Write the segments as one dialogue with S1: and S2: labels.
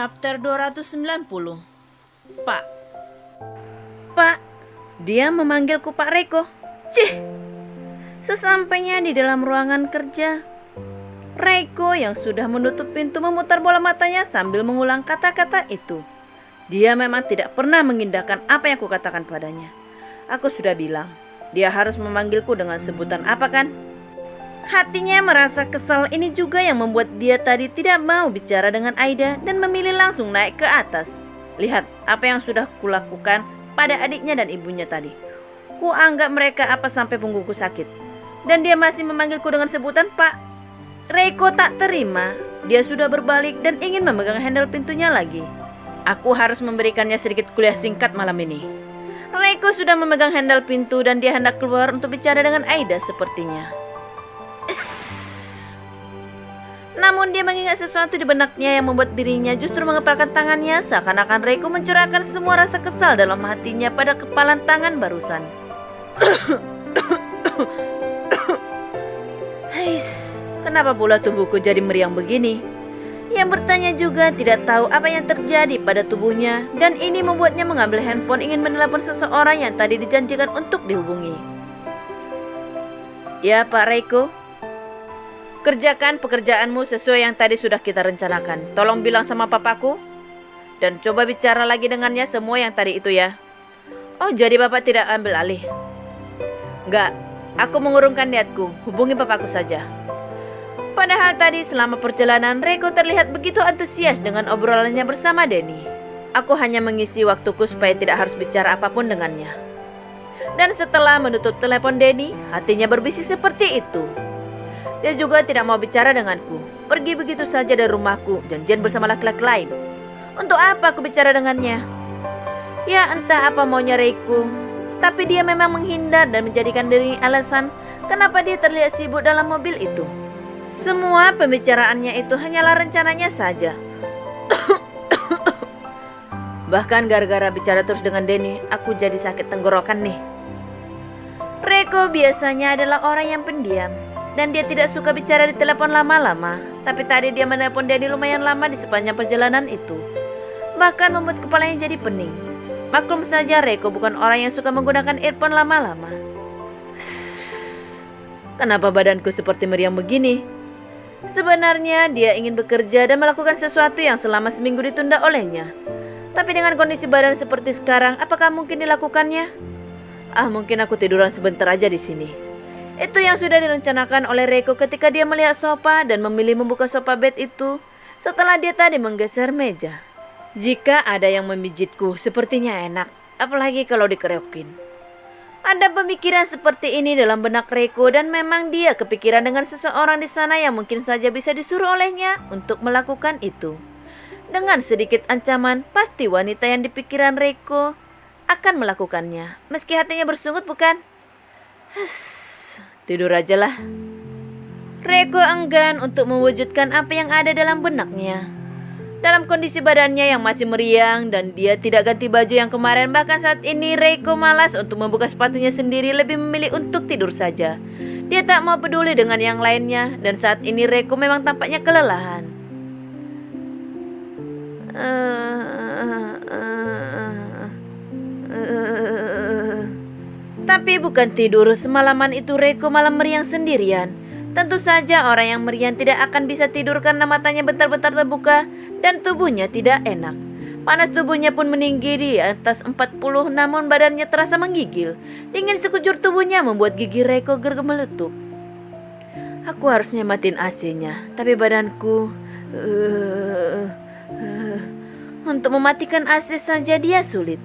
S1: Chapter 290. Pak.
S2: Pak, dia memanggilku Pak Reko. Cih. Sesampainya di dalam ruangan kerja, Reko yang sudah menutup pintu memutar bola matanya sambil mengulang kata-kata itu. Dia memang tidak pernah mengindahkan apa yang kukatakan padanya. Aku sudah bilang, dia harus memanggilku dengan sebutan apa kan? Hatinya merasa kesal, ini juga yang membuat dia tadi tidak mau bicara dengan Aida dan memilih langsung naik ke atas. Lihat apa yang sudah kulakukan pada adiknya dan ibunya tadi. Ku anggap mereka apa sampai punggungku sakit. Dan dia masih memanggilku dengan sebutan Pak. Reiko tak terima. Dia sudah berbalik dan ingin memegang handle pintunya lagi. Aku harus memberikannya sedikit kuliah singkat malam ini. Reiko sudah memegang handle pintu dan dia hendak keluar untuk bicara dengan Aida sepertinya. Namun dia mengingat sesuatu di benaknya yang membuat dirinya justru mengepalkan tangannya, seakan-akan Reiko mencurahkan semua rasa kesal dalam hatinya pada kepalan tangan barusan. Heis, kenapa pula tubuhku jadi meriang begini? Yang bertanya juga tidak tahu apa yang terjadi pada tubuhnya, dan ini membuatnya mengambil handphone ingin menelepon seseorang yang tadi dijanjikan untuk dihubungi. Ya Pak Reiko, kerjakan pekerjaanmu sesuai yang tadi sudah kita rencanakan. Tolong bilang sama papaku dan coba bicara lagi dengannya semua yang tadi itu ya. Oh, jadi bapak tidak ambil alih? Enggak, aku mengurungkan niatku. Hubungi papaku saja. Padahal tadi selama perjalanan Reiko terlihat begitu antusias dengan obrolannya bersama Denny. Aku hanya mengisi waktuku supaya tidak harus bicara apapun dengannya. Dan setelah menutup telepon Denny, hatinya berbisik seperti itu. Dia juga tidak mau bicara denganku. Pergi begitu saja dari rumahku, janjian bersama laki-laki lain. Untuk apa aku bicara dengannya? Ya entah apa maunya Reiko. Tapi dia memang menghindar dan menjadikan diri alasan kenapa dia terlihat sibuk dalam mobil itu. Semua pembicaraannya itu hanyalah rencananya saja. Bahkan gara-gara bicara terus dengan Denny, aku jadi sakit tenggorokan nih. Reiko biasanya adalah orang yang pendiam. Dan dia tidak suka bicara di telepon lama-lama. Tapi tadi dia menelepon Denny lumayan lama di sepanjang perjalanan itu. Bahkan membuat kepalanya jadi pening. Maklum saja Reiko bukan orang yang suka menggunakan earphone lama-lama. Kenapa badanku seperti meriang begini? Sebenarnya dia ingin bekerja dan melakukan sesuatu yang selama seminggu ditunda olehnya. Tapi dengan kondisi badan seperti sekarang, apakah mungkin dilakukannya? Mungkin aku tiduran sebentar aja di sini. Itu yang sudah direncanakan oleh Reiko ketika dia melihat sofa dan memilih membuka sofa bed itu setelah dia tadi menggeser meja. Jika ada yang memijitku, sepertinya enak, apalagi kalau dikerokin. Ada pemikiran seperti ini dalam benak Reiko dan memang dia kepikiran dengan seseorang di sana yang mungkin saja bisa disuruh olehnya untuk melakukan itu. Dengan sedikit ancaman, pasti wanita yang dipikiran Reiko akan melakukannya, meski hatinya bersungut bukan? Tidur aja lah. Reiko enggan untuk mewujudkan apa yang ada dalam benaknya. Dalam kondisi badannya yang masih meriang dan dia tidak ganti baju yang kemarin, bahkan saat ini Reiko malas untuk membuka sepatunya sendiri, lebih memilih untuk tidur saja. Dia tak mau peduli dengan yang lainnya dan saat ini Reiko memang tampaknya kelelahan. Tapi bukan tidur, semalaman itu Reiko malam meriang sendirian. Tentu saja orang yang meriang tidak akan bisa tidur karena matanya bentar-bentar terbuka dan tubuhnya tidak enak. Panas tubuhnya pun meninggi di atas 40, namun badannya terasa menggigil. Dingin sekujur tubuhnya membuat gigi Reiko bergemelutuk. Aku harusnya matiin AC-nya, tapi badanku... Untuk mematikan AC saja dia sulit.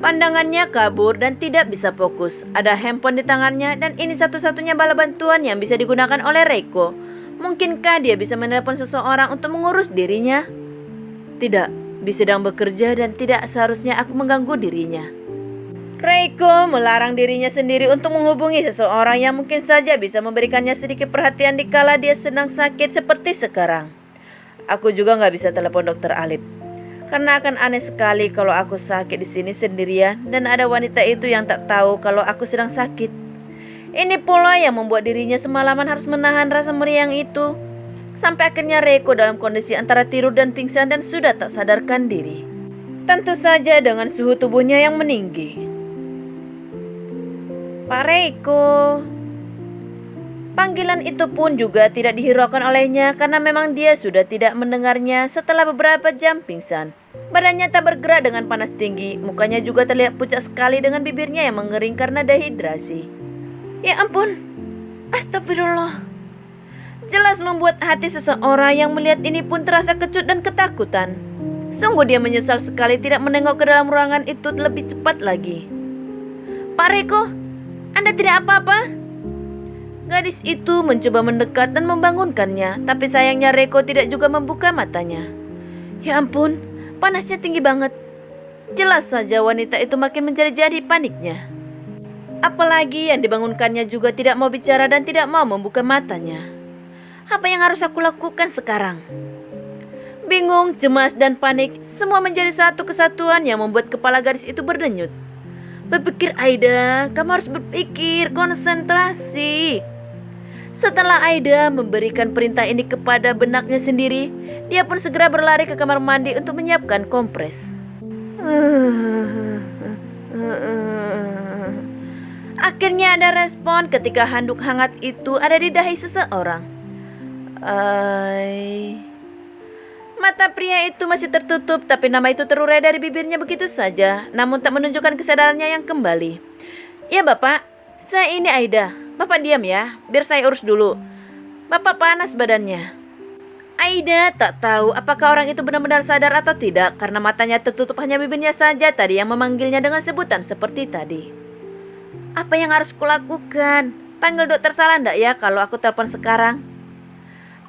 S2: Pandangannya kabur dan tidak bisa fokus. Ada handphone di tangannya dan ini satu-satunya bala bantuan yang bisa digunakan oleh Reiko. Mungkinkah dia bisa menelepon seseorang untuk mengurus dirinya? Tidak, dia sedang bekerja dan tidak seharusnya aku mengganggu dirinya. Reiko melarang dirinya sendiri untuk menghubungi seseorang yang mungkin saja bisa memberikannya sedikit perhatian dikala dia sedang sakit seperti sekarang. Aku juga gak bisa telepon Dokter Alip. Karena akan aneh sekali kalau aku sakit di sini sendirian dan ada wanita itu yang tak tahu kalau aku sedang sakit. Ini pula yang membuat dirinya semalaman harus menahan rasa meriang itu. Sampai akhirnya Reiko dalam kondisi antara tidur dan pingsan dan sudah tak sadarkan diri. Tentu saja dengan suhu tubuhnya yang meninggi. Pak Reiko. Panggilan itu pun juga tidak dihiraukan olehnya karena memang dia sudah tidak mendengarnya setelah beberapa jam pingsan. Badannya tak bergerak dengan panas tinggi, mukanya juga terlihat pucat sekali dengan bibirnya yang mengering karena dehidrasi. Ya ampun, astagfirullah. Jelas membuat hati seseorang yang melihat ini pun terasa kecut dan ketakutan. Sungguh dia menyesal sekali tidak menengok ke dalam ruangan itu lebih cepat lagi. Pak Reiko, Anda tidak apa-apa? Gadis itu mencoba mendekat dan membangunkannya, tapi sayangnya Reiko tidak juga membuka matanya. Ya ampun, panasnya tinggi banget. Jelas saja wanita itu makin menjadi-jadi paniknya. Apalagi yang dibangunkannya juga tidak mau bicara dan tidak mau membuka matanya. Apa yang harus aku lakukan sekarang? Bingung, cemas, dan panik semua menjadi satu kesatuan yang membuat kepala gadis itu berdenyut. Berpikir Aida, kamu harus berpikir, konsentrasi. Setelah Aida memberikan perintah ini kepada benaknya sendiri, dia pun segera berlari ke kamar mandi untuk menyiapkan kompres. Akhirnya ada respon ketika handuk hangat itu ada di dahi seseorang. Mata pria itu masih tertutup, tapi nama itu terurai dari bibirnya begitu saja, namun tak menunjukkan kesadarannya yang kembali. Ya Bapak, saya ini Aida. Bapak diam ya, biar saya urus dulu. Bapak panas badannya. Aida tak tahu apakah orang itu benar-benar sadar atau tidak karena matanya tertutup, hanya bibirnya saja tadi yang memanggilnya dengan sebutan seperti tadi. Apa yang harus kulakukan? Panggil dokter, salah ndak ya kalau aku telepon sekarang?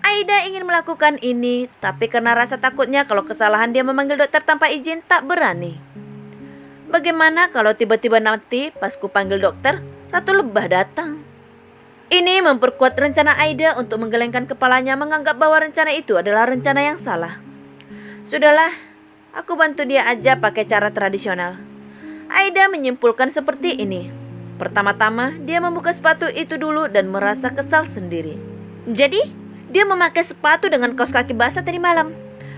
S2: Aida ingin melakukan ini, tapi karena rasa takutnya kalau kesalahan dia memanggil dokter tanpa izin tak berani. Bagaimana kalau tiba-tiba nanti pas ku panggil dokter, Ratu Lebah datang? Ini memperkuat rencana Aida untuk menggelengkan kepalanya, menganggap bahwa rencana itu adalah rencana yang salah. Sudahlah, aku bantu dia aja pakai cara tradisional. Aida menyimpulkan seperti ini. Pertama-tama, dia membuka sepatu itu dulu dan merasa kesal sendiri. Jadi, dia memakai sepatu dengan kaos kaki basah tadi malam.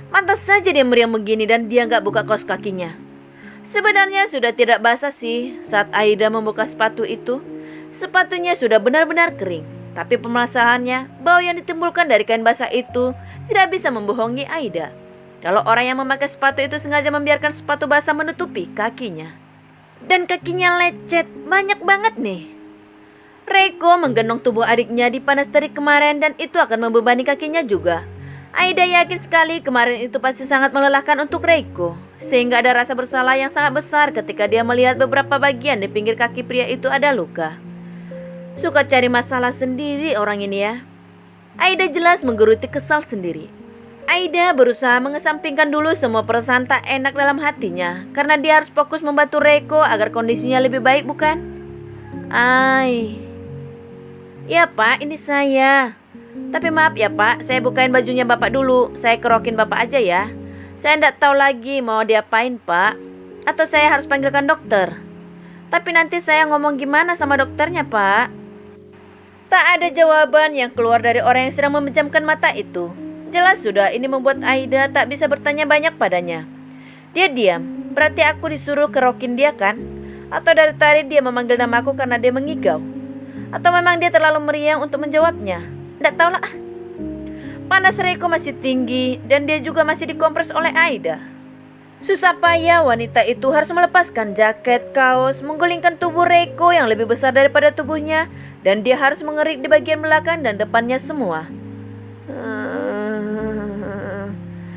S2: Pantas saja dia meriang begini dan dia gak buka kaos kakinya. Sebenarnya sudah tidak basah sih saat Aida membuka sepatu itu. Sepatunya sudah benar-benar kering. Tapi permasalahannya, bau yang ditimbulkan dari kain basah itu tidak bisa membohongi Aida. Kalau orang yang memakai sepatu itu sengaja membiarkan sepatu basah menutupi kakinya. Dan kakinya lecet, banyak banget nih. Reiko menggendong tubuh adiknya dipanas dari kemarin dan itu akan membebani kakinya juga. Aida yakin sekali kemarin itu pasti sangat melelahkan untuk Reiko. Sehingga ada rasa bersalah yang sangat besar ketika dia melihat beberapa bagian di pinggir kaki pria itu ada luka. Suka cari masalah sendiri orang ini ya. Aida jelas menggeruti kesal sendiri. Aida berusaha mengesampingkan dulu semua perasaan tak enak dalam hatinya karena dia harus fokus membantu Reiko agar kondisinya lebih baik, bukan? Ya Pak, ini saya. Tapi maaf ya Pak, saya bukain bajunya Bapak dulu. Saya kerokin Bapak aja ya. Saya tidak tahu lagi mau diapain Pak. Atau saya harus panggilkan dokter. Tapi nanti saya ngomong gimana sama dokternya Pak? Tak ada jawaban yang keluar dari orang yang sedang memejamkan mata itu. Jelas sudah ini membuat Aida tak bisa bertanya banyak padanya. Dia diam, berarti aku disuruh kerokin dia kan? Atau dari tadi dia memanggil namaku karena dia mengigau? Atau memang dia terlalu meriang untuk menjawabnya? Tidak tahulah. Panas Reiko masih tinggi dan dia juga masih dikompres oleh Aida. Susah payah wanita itu harus melepaskan jaket, kaos, menggulingkan tubuh Reiko yang lebih besar daripada tubuhnya, dan dia harus mengerik di bagian belakang dan depannya semua.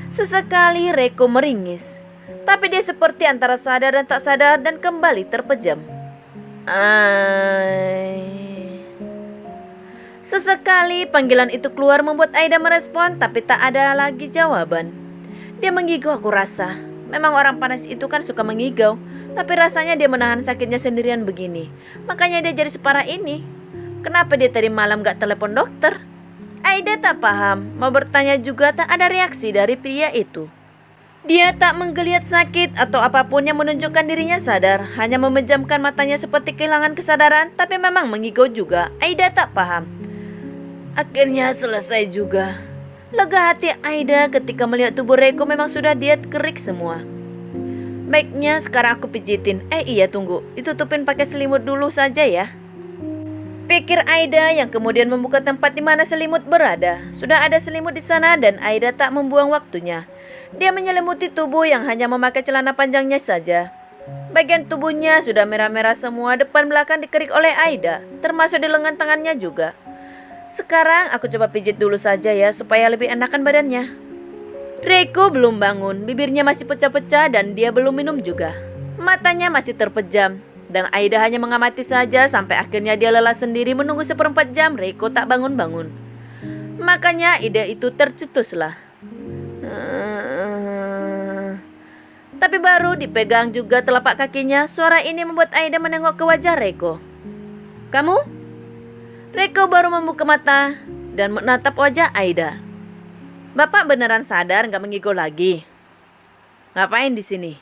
S2: Sesekali Reiko meringis, tapi dia seperti antara sadar dan tak sadar dan kembali terpejam. Sesekali panggilan itu keluar membuat Aida merespon, tapi tak ada lagi jawaban. Dia mengigau, aku rasa. Memang orang panas itu kan suka mengigau, tapi rasanya dia menahan sakitnya sendirian begini. Makanya dia jadi separah ini. Kenapa dia tadi malam gak telepon dokter? Aida tak paham, mau bertanya juga tak ada reaksi dari pria itu. Dia tak menggeliat sakit atau apapun yang menunjukkan dirinya sadar, hanya memejamkan matanya seperti kehilangan kesadaran, tapi memang mengigau juga. Aida tak paham. Akhirnya selesai juga. Lega hati Aida ketika melihat tubuh Reiko memang sudah diet kerik semua. Baiknya sekarang aku pijitin. Iya tunggu, ditutupin pakai selimut dulu saja ya. Pikir Aida yang kemudian membuka tempat di mana selimut berada. Sudah ada selimut di sana dan Aida tak membuang waktunya. Dia menyelimuti tubuh yang hanya memakai celana panjangnya saja. Bagian tubuhnya sudah merah-merah semua, depan belakang dikerik oleh Aida, termasuk di lengan tangannya juga. Sekarang aku coba pijit dulu saja ya, supaya lebih enakan badannya. Reiko belum bangun, bibirnya masih pecah-pecah dan dia belum minum juga. Matanya masih terpejam, dan Aida hanya mengamati saja sampai akhirnya dia lelah sendiri menunggu seperempat jam Reiko tak bangun-bangun. Makanya ide itu tercetuslah. Tapi baru dipegang juga telapak kakinya, suara ini membuat Aida menengok ke wajah Reiko. Kamu? Reiko baru membuka mata dan menatap wajah Aida. Bapak beneran sadar gak menggigau lagi? Ngapain di sini?